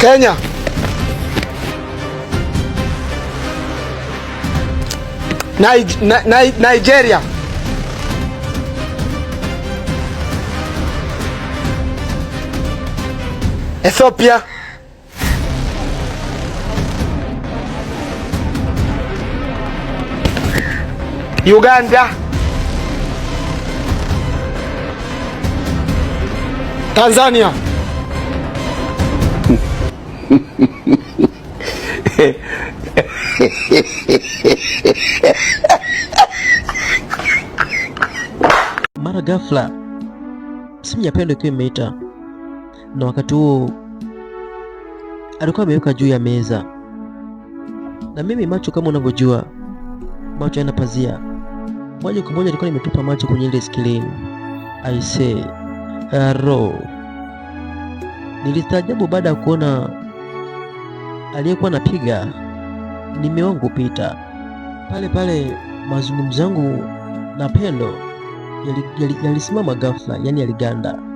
Kenya. Nigeria. Ethiopia. Uganda. Tanzania. Mara ghafla simu ya Pendo ikiwa imeita, na wakati huo alikuwa ameweka juu ya meza, na mimi macho kama unavyojua macho yana pazia, moja kwa moja nilikuwa nimetupa macho kwenye ile screen. I say hello. Nilistaajabu baada ya kuona aliyekuwa napiga ni mume wangu Peter. Pale pale mazungumzo yangu na Pendo yalisimama ghafla, yani yaliganda.